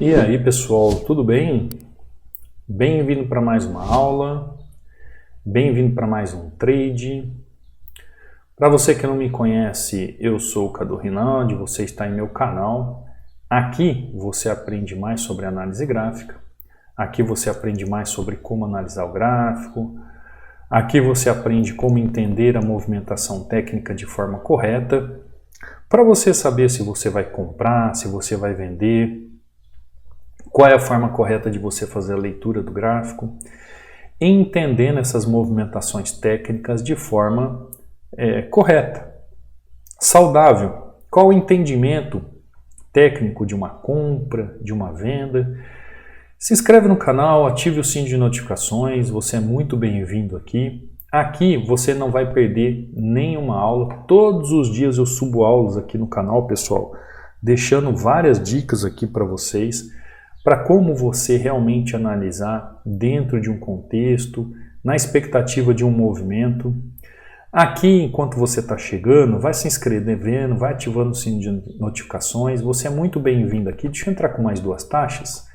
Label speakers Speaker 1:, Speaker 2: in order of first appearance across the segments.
Speaker 1: E aí pessoal, tudo bem? Bem-vindo para mais uma aula, bem-vindo para mais um trade. Para você que não me conhece, eu sou o Cadu Rinaldi, você está em meu canal. Aqui você aprende mais sobre análise gráfica, aqui você aprende mais sobre como analisar o gráfico, aqui você aprende como entender a movimentação técnica de forma correta, para você saber se você vai comprar, se você vai vender, qual é a forma correta de você fazer a leitura do gráfico, entendendo essas movimentações técnicas de forma correta, saudável. Qual o entendimento técnico de uma compra, de uma venda? Se inscreve no canal, ative o sininho de notificações, você é muito bem-vindo aqui. Aqui você não vai perder nenhuma aula, todos os dias eu subo aulas aqui no canal, pessoal, deixando várias dicas aqui para vocês, para como você realmente analisar dentro de um contexto, na expectativa de um movimento. Aqui, enquanto você está chegando, vai se inscrevendo, vai ativando o sininho de notificações, você é muito bem-vindo aqui. Deixa eu entrar com mais duas taxas.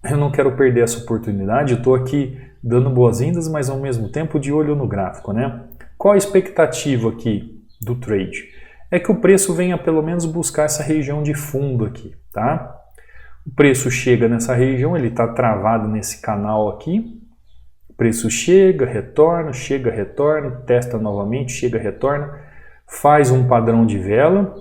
Speaker 1: Eu não quero perder essa oportunidade, eu estou aqui dando boas-vindas, mas ao mesmo tempo de olho no gráfico, né? Qual a expectativa aqui do trade? É que o preço venha pelo menos buscar essa região de fundo aqui, tá? O preço chega nessa região, ele está travado nesse canal aqui. O preço chega, retorna, testa novamente, chega, retorna, faz um padrão de vela.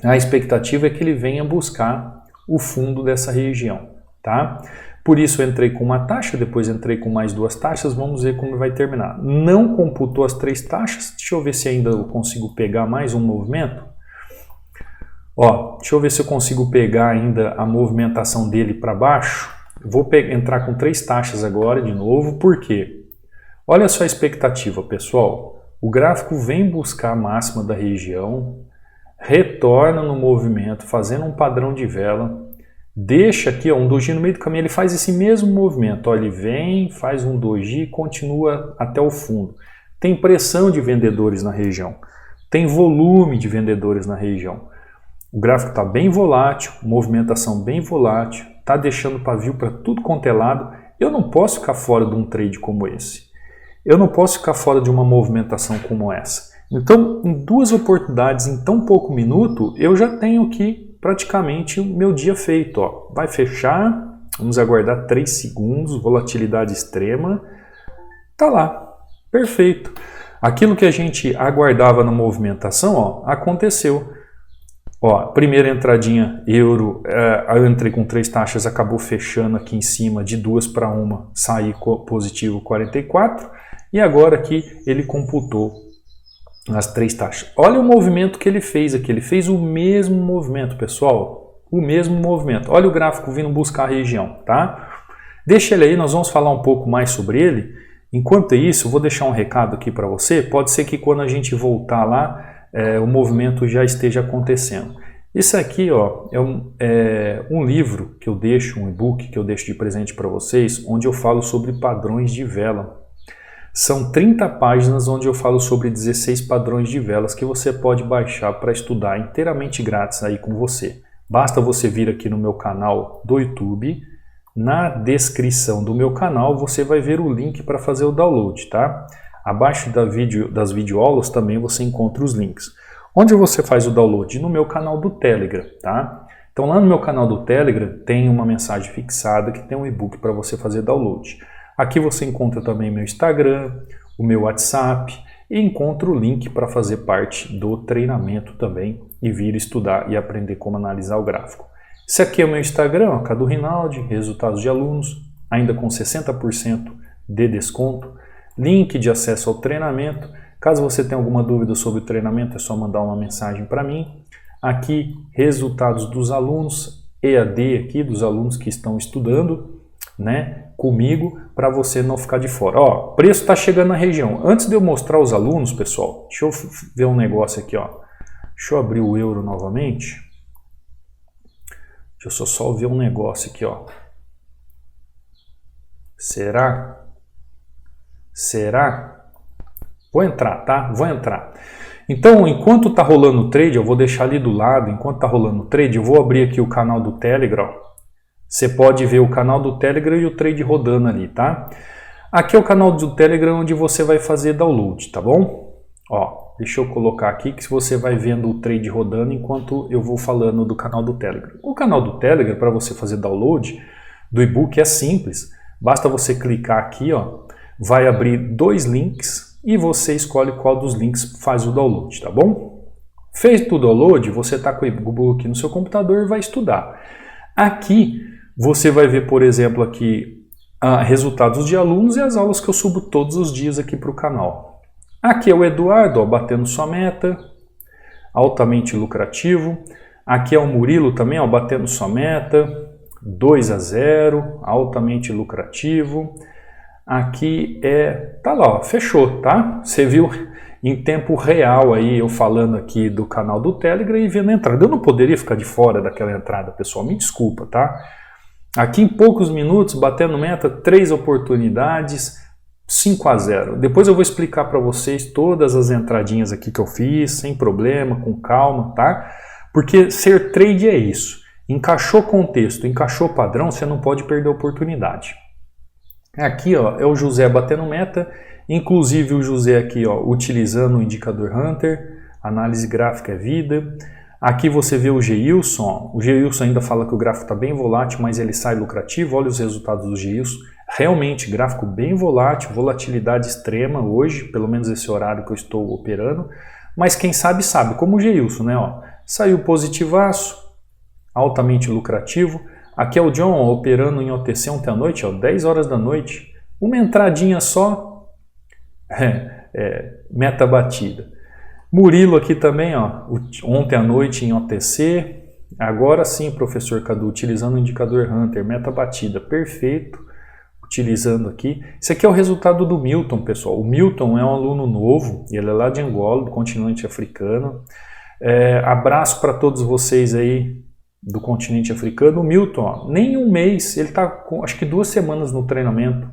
Speaker 1: A expectativa é que ele venha buscar o fundo dessa região, tá? Por isso eu entrei com uma taxa, depois entrei com mais duas taxas, vamos ver como vai terminar. Não computou as três taxas, deixa eu ver se ainda eu consigo pegar mais um movimento. Ó, deixa eu ver se eu consigo pegar ainda a movimentação dele para baixo. Vou entrar com três taxas agora de novo, por quê? Olha só a expectativa, pessoal. O gráfico vem buscar a máxima da região, retorna no movimento, fazendo um padrão de vela, deixa aqui ó, um doji no meio do caminho, ele faz esse mesmo movimento. Ó, ele vem, faz um doji e continua até o fundo. Tem pressão de vendedores na região, tem volume de vendedores na região. O gráfico está bem volátil, movimentação bem volátil, está deixando pavio para tudo quanto é lado. Eu não posso ficar fora de um trade como esse. Eu não posso ficar fora de uma movimentação como essa. Então, em duas oportunidades, em tão pouco minuto, eu já tenho aqui praticamente o meu dia feito. Ó. Vai fechar, vamos aguardar 3 segundos, volatilidade extrema. Tá lá, perfeito. Aquilo que a gente aguardava na movimentação, ó, aconteceu. Ó, primeira entradinha, euro, eu entrei com 3 taxas, acabou fechando aqui em cima de 2 para 1, saí positivo 44, e agora aqui ele computou as 3 taxas. Olha o movimento que ele fez aqui, ele fez o mesmo movimento, pessoal, o mesmo movimento. Olha o gráfico vindo buscar a região, tá? Deixa ele aí, nós vamos falar um pouco mais sobre ele. Enquanto isso, eu vou deixar um recado aqui para você, pode ser que quando a gente voltar lá, o movimento já esteja acontecendo. Isso aqui ó, é um livro que eu deixo, um e-book que eu deixo de presente para vocês, onde eu falo sobre padrões de vela. São 30 páginas onde eu falo sobre 16 padrões de velas que você pode baixar para estudar inteiramente grátis aí com você. Basta você vir aqui no meu canal do YouTube, na descrição do meu canal você vai ver o link para fazer o download, tá? Abaixo das videoaulas também você encontra os links. Onde você faz o download? No meu canal do Telegram, tá? Então lá no meu canal do Telegram tem uma mensagem fixada que tem um e-book para você fazer download. Aqui você encontra também meu Instagram, o meu WhatsApp e encontra o link para fazer parte do treinamento também e vir estudar e aprender como analisar o gráfico. Esse aqui é o meu Instagram, Cadu Rinaldi, resultados de alunos, ainda com 60% de desconto. Link de acesso ao treinamento. Caso você tenha alguma dúvida sobre o treinamento, é só mandar uma mensagem para mim. Aqui, resultados dos alunos, EAD aqui, dos alunos que estão estudando, né, comigo, para você não ficar de fora. Ó, preço está chegando na região. Antes de eu mostrar os alunos, pessoal, deixa eu ver um negócio aqui, ó. Deixa eu abrir o euro novamente. Deixa eu só ver um negócio aqui, ó. Será? Vou entrar, tá? Vou entrar. Então, enquanto está rolando o trade, eu vou deixar ali do lado, enquanto está rolando o trade, eu vou abrir aqui o canal do Telegram. Você pode ver o canal do Telegram e o trade rodando ali, tá? Aqui é o canal do Telegram onde você vai fazer download, tá bom? Ó, deixa eu colocar aqui que você vai vendo o trade rodando enquanto eu vou falando do canal do Telegram. O canal do Telegram, para você fazer download do e-book, é simples. Basta você clicar aqui, ó, vai abrir 2 links e você escolhe qual dos links faz o download, tá bom? Feito o download, você está com o e-book no seu computador e vai estudar. Aqui você vai ver, por exemplo, aqui resultados de alunos e as aulas que eu subo todos os dias aqui para o canal. Aqui é o Eduardo, ó, batendo sua meta, altamente lucrativo. Aqui é o Murilo também, ó, batendo sua meta, 2-0, altamente lucrativo. Aqui tá lá, ó, fechou, tá? Você viu em tempo real aí eu falando aqui do canal do Telegram e vendo a entrada. Eu não poderia ficar de fora daquela entrada, pessoal, me desculpa, tá? Aqui em poucos minutos, batendo meta, 3 oportunidades, 5-0. Depois eu vou explicar para vocês todas as entradinhas aqui que eu fiz, sem problema, com calma, tá? Porque ser trade é isso. Encaixou contexto, encaixou padrão, você não pode perder a oportunidade. Aqui, ó, é o José batendo meta, inclusive o José aqui, ó, utilizando o indicador Hunter, análise gráfica é vida. Aqui você vê o Geilson, ó. O Geilson ainda fala que o gráfico está bem volátil, mas ele sai lucrativo. Olha os resultados do Geilson. Realmente, gráfico bem volátil, volatilidade extrema hoje, pelo menos esse horário que eu estou operando. Mas quem sabe, sabe, como o Geilson, né? Ó, saiu positivaço, altamente lucrativo. Aqui é o John, ó, operando em OTC ontem à noite, ó, 10 horas da noite. Uma entradinha só, meta batida. Murilo aqui também, ó, ontem à noite em OTC. Agora sim, professor Cadu, utilizando o indicador Hunter, meta batida, perfeito. Utilizando aqui. Isso aqui é o resultado do Milton, pessoal. O Milton é um aluno novo, ele é lá de Angola, do continente africano. Abraço para todos vocês aí do continente africano. O Milton, ó, nem um mês, ele está com acho que 2 semanas no treinamento.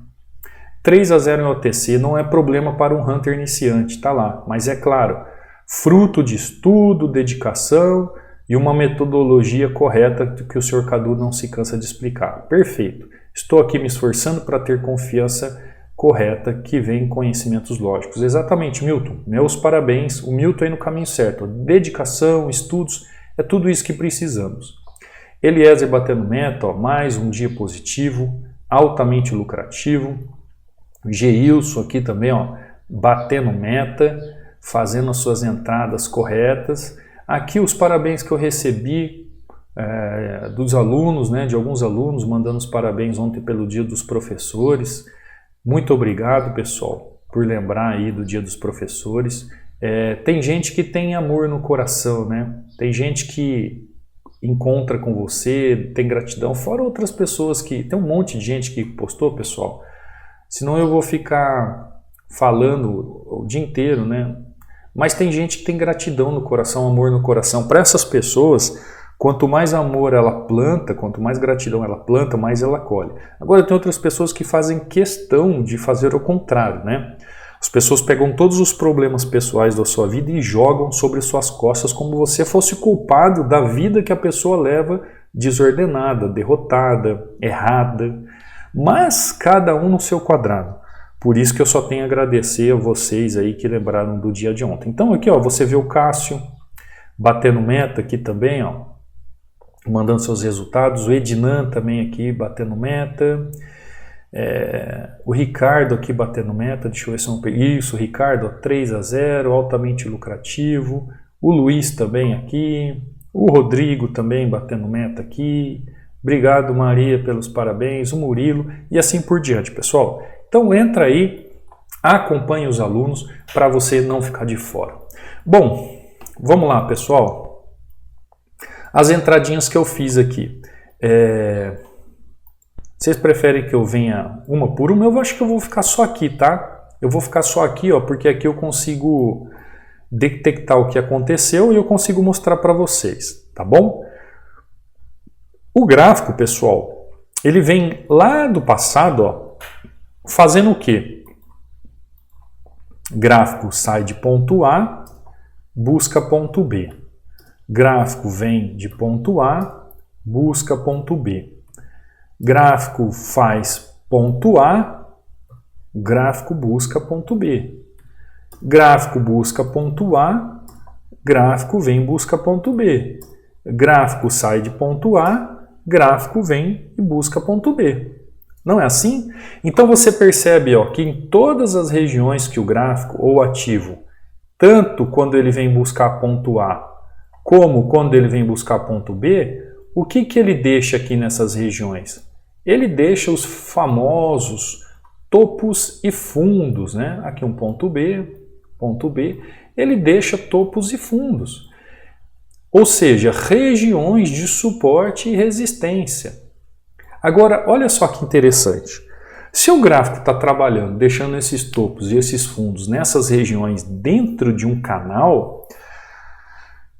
Speaker 1: 3-0 em OTC, não é problema para um Hunter iniciante, tá lá. Mas é claro, fruto de estudo, dedicação e uma metodologia correta que o Sr. Cadu não se cansa de explicar. Perfeito. Estou aqui me esforçando para ter confiança correta que vem em conhecimentos lógicos. Exatamente, Milton. Meus parabéns. O Milton é no caminho certo. Dedicação, estudos, é tudo isso que precisamos. Eliezer batendo meta, ó, mais um dia positivo, altamente lucrativo. Geilson aqui também, ó, batendo meta, fazendo as suas entradas corretas. Aqui os parabéns que eu recebi dos alunos, né, de alguns alunos, mandando os parabéns ontem pelo Dia dos Professores. Muito obrigado, pessoal, por lembrar aí do Dia dos Professores. Tem gente que tem amor no coração, né? Tem gente que encontra com você, tem gratidão, fora outras pessoas que... Tem um monte de gente que postou, pessoal. Senão eu vou ficar falando o dia inteiro, né? Mas tem gente que tem gratidão no coração, amor no coração. Para essas pessoas, quanto mais amor ela planta, quanto mais gratidão ela planta, mais ela colhe. Agora tem outras pessoas que fazem questão de fazer o contrário, né? As pessoas pegam todos os problemas pessoais da sua vida e jogam sobre suas costas como você fosse culpado da vida que a pessoa leva desordenada, derrotada, errada. Mas cada um no seu quadrado. Por isso que eu só tenho a agradecer a vocês aí que lembraram do dia de ontem. Então aqui, ó, você vê o Cássio batendo meta aqui também, ó, mandando seus resultados. O Ednan também aqui batendo meta. O Ricardo aqui batendo meta. Deixa eu ver se eu não peguei. Isso, Ricardo, 3-0, altamente lucrativo. O Luiz também aqui. O Rodrigo também batendo meta aqui. Obrigado, Maria, pelos parabéns. O Murilo e assim por diante, pessoal. Então entra aí, acompanhe os alunos para você não ficar de fora. Bom, vamos lá, pessoal. As entradinhas que eu fiz aqui. Vocês preferem que eu venha uma por uma? Eu acho que eu vou ficar só aqui, tá? Eu vou ficar só aqui, ó, porque aqui eu consigo detectar o que aconteceu e eu consigo mostrar para vocês, tá bom? O gráfico, pessoal, ele vem lá do passado, ó, fazendo o quê? Gráfico sai de ponto A, busca ponto B. Gráfico vem de ponto A, busca ponto B. Gráfico faz ponto A, gráfico busca ponto B. Gráfico busca ponto A, gráfico vem busca ponto B. Gráfico sai de ponto A, gráfico vem e busca ponto B. Não é assim? Então você percebe que em todas as regiões que o gráfico ou ativo, tanto quando ele vem buscar ponto A, como quando ele vem buscar ponto B, o que ele deixa aqui nessas regiões? Ele deixa os famosos topos e fundos, né? Aqui um ponto B, ele deixa topos e fundos. Ou seja, regiões de suporte e resistência. Agora, olha só que interessante. Se o gráfico está trabalhando, deixando esses topos e esses fundos nessas regiões dentro de um canal,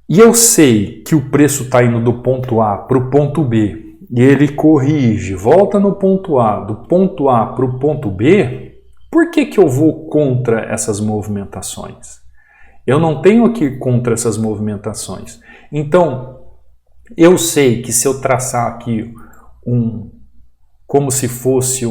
Speaker 1: e eu sei que o preço está indo do ponto A para o ponto B, e ele corrige, volta no ponto A, do ponto A para o ponto B, por que eu vou contra essas movimentações? Eu não tenho que ir contra essas movimentações. Então, eu sei que se eu traçar aqui como se fosse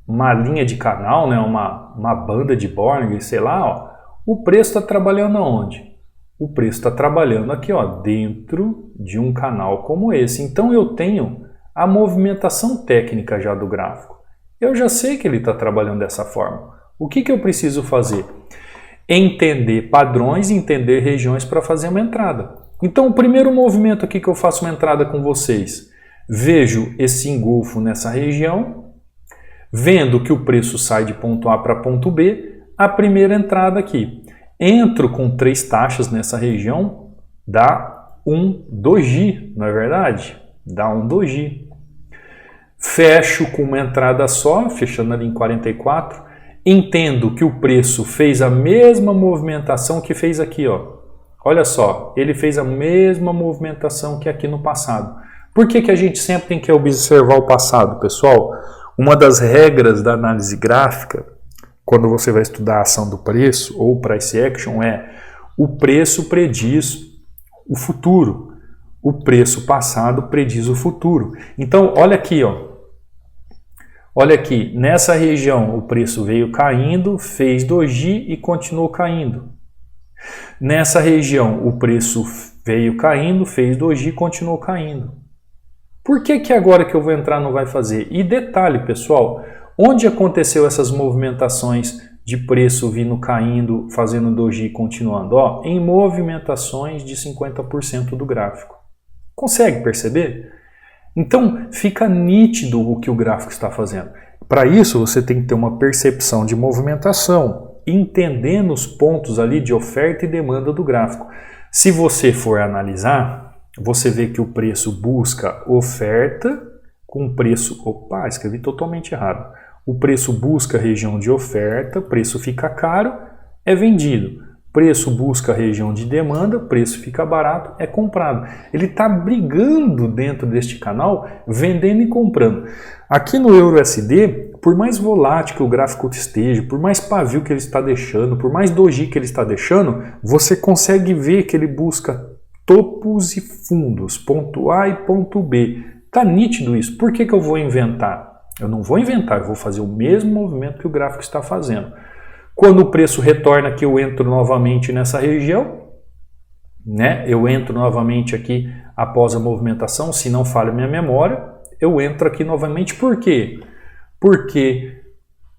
Speaker 1: uma linha de canal, né, uma banda de Bollinger, sei lá, o preço está trabalhando aonde? O preço está trabalhando aqui, dentro de um canal como esse. Então eu tenho a movimentação técnica já do gráfico. Eu já sei que ele está trabalhando dessa forma. O que eu preciso fazer? Entender padrões e entender regiões para fazer uma entrada. Então o primeiro movimento aqui que eu faço uma entrada com vocês, vejo esse engolfo nessa região, vendo que o preço sai de ponto A para ponto B, a primeira entrada aqui. Entro com 3 taxas nessa região, dá um doji, não é verdade? Dá um doji. Fecho com uma entrada só, fechando ali em 44, entendo que o preço fez a mesma movimentação que fez aqui, Olha só, ele fez a mesma movimentação que aqui no passado. Por que a gente sempre tem que observar o passado, pessoal? Uma das regras da análise gráfica, quando você vai estudar a ação do preço ou price action, é o preço prediz o futuro. O preço passado prediz o futuro. Então, olha aqui, Olha aqui, nessa região o preço veio caindo, fez doji e continuou caindo. Nessa região o preço veio caindo, fez doji e continuou caindo. Por que agora que eu vou entrar não vai fazer? E detalhe, pessoal, onde aconteceu essas movimentações de preço vindo caindo, fazendo doji e continuando? Em movimentações de 50% do gráfico. Consegue perceber? Então, fica nítido o que o gráfico está fazendo. Para isso, você tem que ter uma percepção de movimentação, entendendo os pontos ali de oferta e demanda do gráfico. Se você for analisar, você vê que o preço busca oferta com preço... Opa, escrevi totalmente errado. O preço busca região de oferta, preço fica caro, é vendido. Preço busca região de demanda, preço fica barato, é comprado. Ele está brigando dentro deste canal, vendendo e comprando. Aqui no EURUSD, por mais volátil que o gráfico esteja, por mais pavio que ele está deixando, por mais doji que ele está deixando, você consegue ver que ele busca topos e fundos, ponto A e ponto B. Está nítido isso. Por que eu vou inventar? Eu não vou inventar, eu vou fazer o mesmo movimento que o gráfico está fazendo. Quando o preço retorna aqui, eu entro novamente nessa região, né? Eu entro novamente aqui após a movimentação, se não falha minha memória, eu entro aqui novamente. Por quê? Porque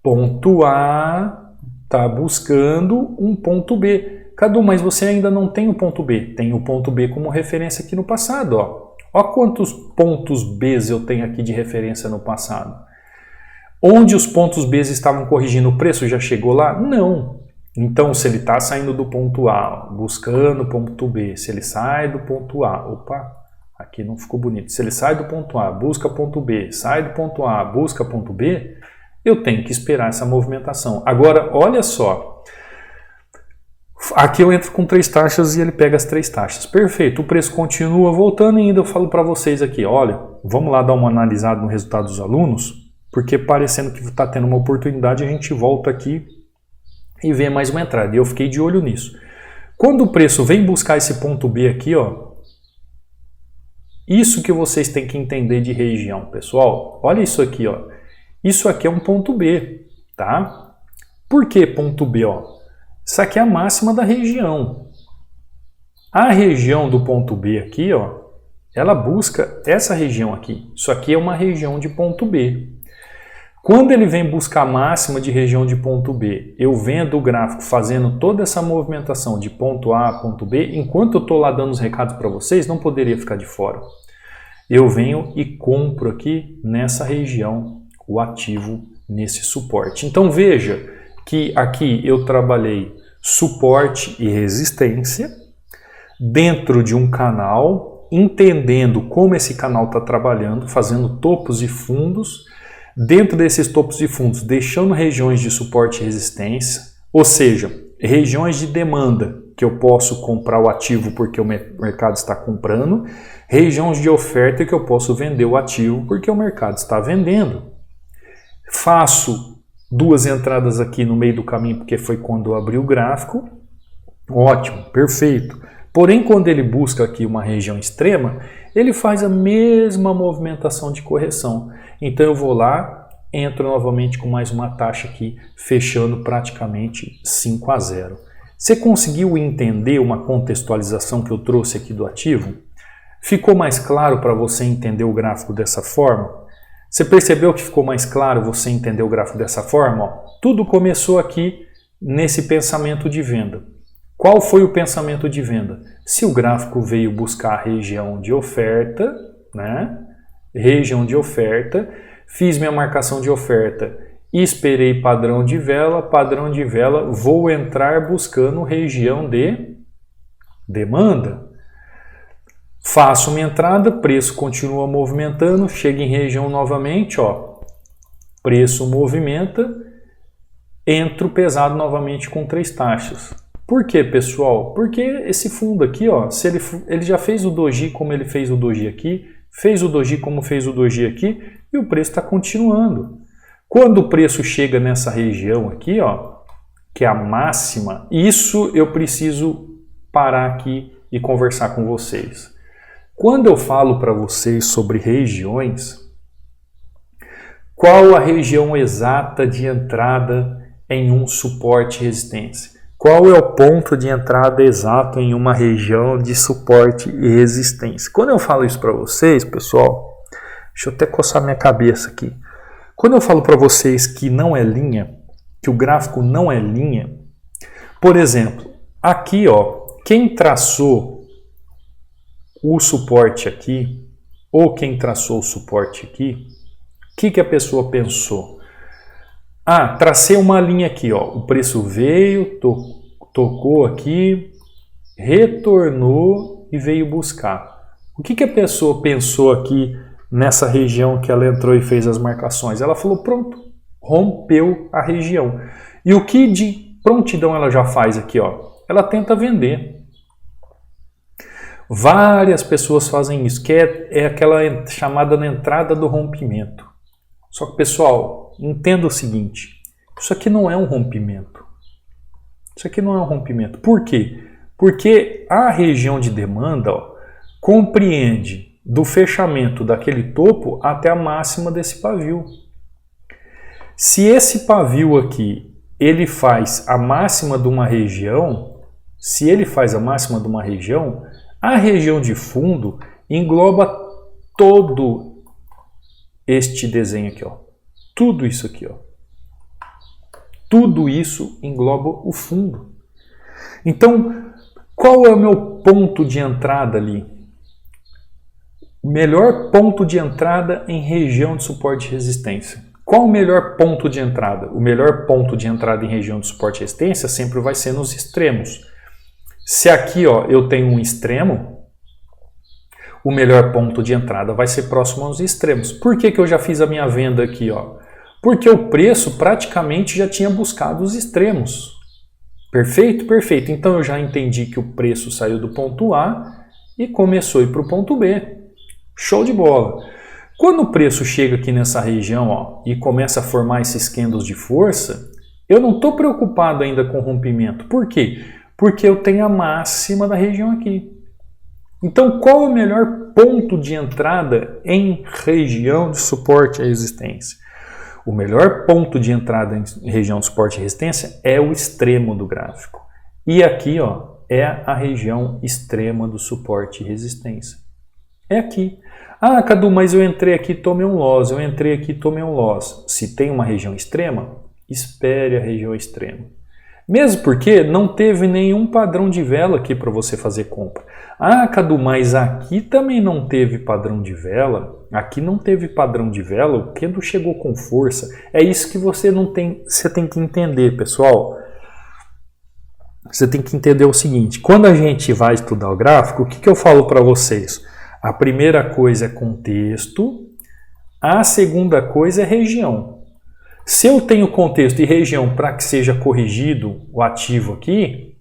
Speaker 1: ponto A está buscando um ponto B. Cadu, mas você ainda não tem o ponto B. Tem o ponto B como referência aqui no passado. Ó quantos pontos B eu tenho aqui de referência no passado. Onde os pontos B estavam corrigindo o preço, já chegou lá? Não. Então, se ele está saindo do ponto A, buscando o ponto B, se ele sai do ponto A, opa, aqui não ficou bonito. Se ele sai do ponto A, busca ponto B, sai do ponto A, busca ponto B, eu tenho que esperar essa movimentação. Agora, olha só. Aqui eu entro com 3 taxas e ele pega as 3 taxas. Perfeito, o preço continua voltando e ainda eu falo para vocês aqui, olha, vamos lá dar uma analisada no resultado dos alunos, porque parecendo que está tendo uma oportunidade, a gente volta aqui e vê mais uma entrada. E eu fiquei de olho nisso. Quando o preço vem buscar esse ponto B aqui, Isso que vocês têm que entender de região, pessoal. Olha isso aqui, ó. Isso aqui é um ponto B, tá? Por que ponto B, ó? Isso aqui é a máxima da região. A região do ponto B aqui, ó, ela busca essa região aqui. Isso aqui é uma região de ponto B. Quando ele vem buscar a máxima de região de ponto B, eu vendo o gráfico fazendo toda essa movimentação de ponto A a ponto B, enquanto eu estou lá dando os recados para vocês, não poderia ficar de fora. Eu venho e compro aqui nessa região o ativo nesse suporte. Então veja que aqui eu trabalhei suporte e resistência dentro de um canal, entendendo como esse canal está trabalhando, fazendo topos e fundos. Dentro desses topos e fundos, deixando regiões de suporte e resistência, ou seja, regiões de demanda que eu posso comprar o ativo porque o mercado está comprando, regiões de oferta que eu posso vender o ativo porque o mercado está vendendo. Faço duas entradas aqui no meio do caminho porque foi quando eu abri o gráfico. Ótimo, perfeito. Porém, quando ele busca aqui uma região extrema, ele faz a mesma movimentação de correção. Então eu vou lá, entro novamente com mais uma taxa aqui, fechando praticamente 5-0. Você conseguiu entender uma contextualização que eu trouxe aqui do ativo? Ficou mais claro para você entender o gráfico dessa forma? Você percebeu que ficou mais claro você entender o gráfico dessa forma? Ó, tudo começou aqui nesse pensamento de venda. Qual foi o pensamento de venda? Se o gráfico veio buscar a região de oferta, né? Região de oferta, fiz minha marcação de oferta, esperei padrão de vela, vou entrar buscando região de demanda. Faço minha entrada, preço continua movimentando, chega em região novamente, ó, preço movimenta, entro pesado novamente com 3 taxas. Por quê, pessoal? Porque esse fundo aqui, ó, se ele já fez o doji como ele fez o doji aqui, fez o doji como fez o doji aqui, e o preço está continuando. Quando o preço chega nessa região aqui, ó, que é a máxima, isso eu preciso parar aqui e conversar com vocês. Quando eu falo para vocês sobre regiões, qual a região exata de entrada em um suporte e resistência? Qual é o ponto de entrada exato em uma região de suporte e resistência? Quando eu falo isso para vocês, pessoal, deixa eu até coçar minha cabeça aqui. Quando eu falo para vocês que não é linha, que o gráfico não é linha, por exemplo, aqui, ó, quem traçou o suporte aqui, ou quem traçou o suporte aqui, o que a pessoa pensou? Ah, tracei uma linha aqui, ó. O preço veio, tocou aqui, retornou e veio buscar. O que a pessoa pensou aqui nessa região que ela entrou e fez as marcações? Ela falou, pronto, rompeu a região. E o que de prontidão ela já faz aqui, ó? Ela tenta vender. Várias pessoas fazem isso, que é aquela chamada na entrada do rompimento. Só que, pessoal, entenda o seguinte, isso aqui não é um rompimento. Isso aqui não é um rompimento. Por quê? Porque a região de demanda, ó, compreende do fechamento daquele topo até a máxima desse pavio. Se esse pavio aqui, ele faz a máxima de uma região, a região de fundo engloba todo este desenho aqui, ó. Tudo isso aqui, ó. Tudo isso engloba o fundo. Então, qual é o meu ponto de entrada ali? O melhor ponto de entrada em região de suporte e resistência. Qual o melhor ponto de entrada? O melhor ponto de entrada em região de suporte e resistência sempre vai ser nos extremos. Se aqui, ó, eu tenho um extremo, o melhor ponto de entrada vai ser próximo aos extremos. Por que eu já fiz a minha venda aqui, ó? Porque o preço praticamente já tinha buscado os extremos. Perfeito? Perfeito. Então eu já entendi que o preço saiu do ponto A e começou a ir para o ponto B. Show de bola. Quando o preço chega aqui nessa região, ó, e começa a formar esses candles de força, eu não estou preocupado ainda com rompimento. Por quê? Porque eu tenho a máxima da região aqui. Então, qual é o melhor ponto de entrada em região de suporte à resistência? O melhor ponto de entrada em região de suporte e resistência é o extremo do gráfico. E aqui, ó, é a região extrema do suporte e resistência. É aqui. Ah, Cadu, mas eu entrei aqui e tomei um loss, eu entrei aqui e tomei um loss. Se tem uma região extrema, espere a região extrema. Mesmo porque não teve nenhum padrão de vela aqui para você fazer compra. Ah, Cadu, mas aqui também não teve padrão de vela. Aqui não teve padrão de vela, o candle chegou com força. É isso que você tem que entender, pessoal. Você tem que entender o seguinte, quando a gente vai estudar o gráfico, o que eu falo para vocês? A primeira coisa é contexto, a segunda coisa é região. Se eu tenho contexto e região para que seja corrigido o ativo aqui,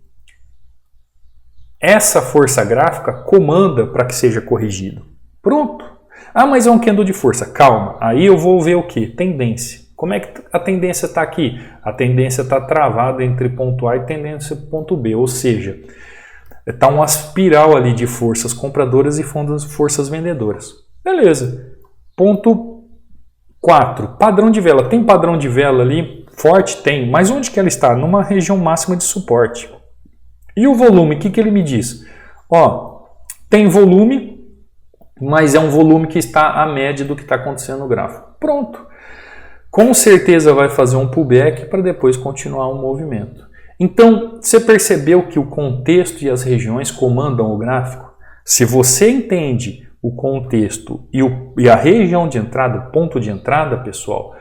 Speaker 1: essa força gráfica comanda para que seja corrigido. Pronto. Ah, mas é um candle de força. Calma. Aí eu vou ver o quê? Tendência. Como é que a tendência está aqui? A tendência está travada entre ponto A e tendência ponto B. Ou seja, está uma espiral ali de forças compradoras e forças vendedoras. Beleza. Ponto 4. Padrão de vela. Tem padrão de vela ali? Forte? Tem. Mas onde que ela está? Numa região máxima de suporte. E o volume? O que ele me diz? Ó, tem volume, mas é um volume que está à média do que está acontecendo no gráfico. Pronto. Com certeza vai fazer um pullback para depois continuar o movimento. Então, você percebeu que o contexto e as regiões comandam o gráfico? Se você entende o contexto e a região de entrada, o ponto de entrada, pessoal,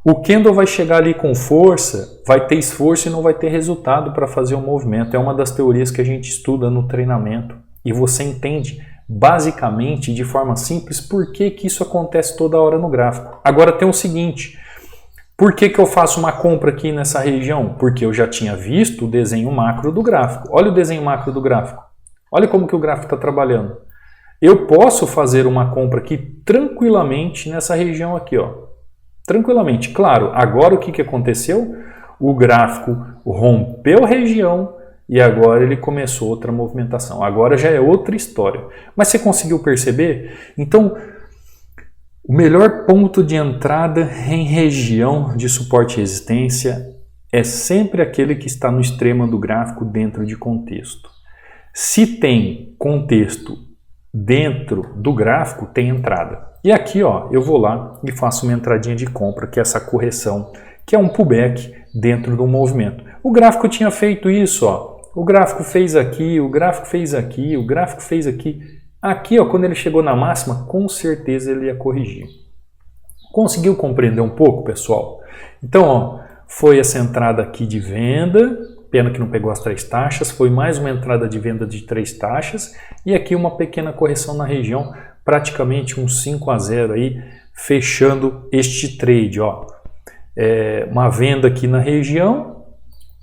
Speaker 1: o candle vai chegar ali com força, vai ter esforço e não vai ter resultado para fazer o movimento. É uma das teorias que a gente estuda no treinamento e você entende basicamente, de forma simples, por que isso acontece toda hora no gráfico. Agora tem o seguinte, por que eu faço uma compra aqui nessa região? Porque eu já tinha visto o desenho macro do gráfico. Olha o desenho macro do gráfico. Olha como que o gráfico está trabalhando. Eu posso fazer uma compra aqui tranquilamente nessa região aqui, ó. Tranquilamente. Claro, agora o que aconteceu? O gráfico rompeu a região e agora ele começou outra movimentação. Agora já é outra história. Mas você conseguiu perceber? Então, o melhor ponto de entrada em região de suporte e resistência é sempre aquele que está no extremo do gráfico dentro de contexto. Se tem contexto dentro do gráfico, tem entrada. E aqui, ó, eu vou lá e faço uma entradinha de compra, que é essa correção, que é um pullback dentro do movimento. O gráfico tinha feito isso, ó. O gráfico fez aqui, o gráfico fez aqui, o gráfico fez aqui. Aqui, ó, quando ele chegou na máxima, com certeza ele ia corrigir. Conseguiu compreender um pouco, pessoal? Então, ó, foi essa entrada aqui de venda, pena que não pegou as 3 taxas, foi mais uma entrada de venda de 3 taxas e aqui uma pequena correção na região, praticamente um 5-0 aí, fechando este trade, ó. Uma venda aqui na região,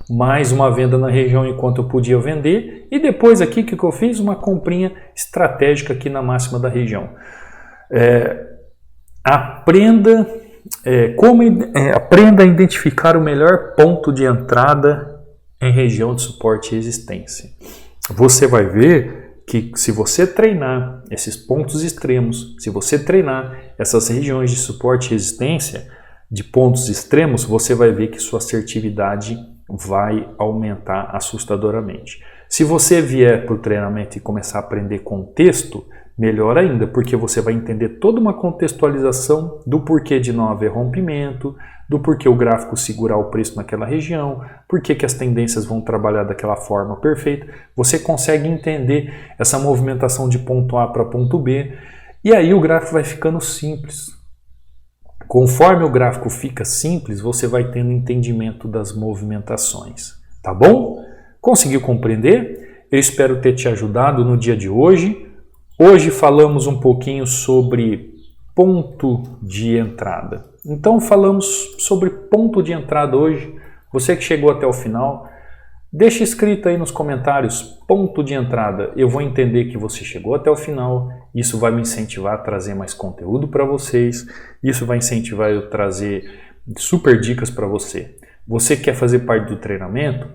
Speaker 1: mais uma venda na região enquanto eu podia vender e depois aqui o que eu fiz? Uma comprinha estratégica aqui na máxima da região. Aprenda a identificar o melhor ponto de entrada em região de suporte e resistência. Você vai ver que se você treinar esses pontos extremos, se você treinar essas regiões de suporte e resistência de pontos extremos, você vai ver que sua assertividade vai aumentar assustadoramente. Se você vier para o treinamento e começar a aprender contexto, melhor ainda, porque você vai entender toda uma contextualização do porquê de não haver rompimento, do porquê o gráfico segurar o preço naquela região, porquê que as tendências vão trabalhar daquela forma perfeita. Você consegue entender essa movimentação de ponto A para ponto B e aí o gráfico vai ficando simples. Conforme o gráfico fica simples, você vai tendo entendimento das movimentações. Tá bom? Conseguiu compreender? Eu espero ter te ajudado no dia de hoje. Hoje falamos um pouquinho sobre ponto de entrada. Então falamos sobre ponto de entrada hoje. Você que chegou até o final, deixa escrito aí nos comentários ponto de entrada. Eu vou entender que você chegou até o final. Isso vai me incentivar a trazer mais conteúdo para vocês. Isso vai incentivar eu a trazer super dicas para você. Você que quer fazer parte do treinamento?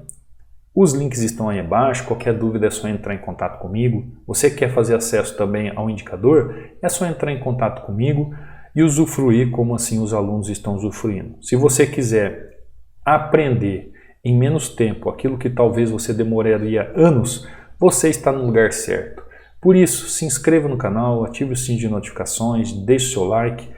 Speaker 1: Os links estão aí abaixo, qualquer dúvida é só entrar em contato comigo. Você que quer fazer acesso também ao indicador, é só entrar em contato comigo e usufruir como assim os alunos estão usufruindo. Se você quiser aprender em menos tempo aquilo que talvez você demoraria anos, você está no lugar certo. Por isso, se inscreva no canal, ative o sininho de notificações, deixe seu like.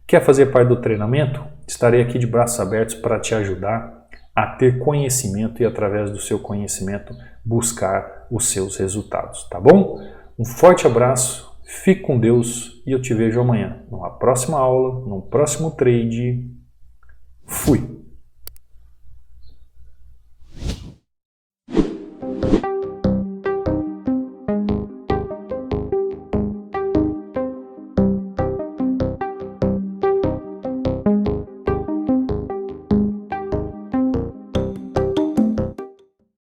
Speaker 1: Quer fazer parte do treinamento? Estarei aqui de braços abertos para te ajudar a ter conhecimento e, através do seu conhecimento, buscar os seus resultados, tá bom? Um forte abraço, fique com Deus e eu te vejo amanhã, numa próxima aula, num próximo trade. Fui!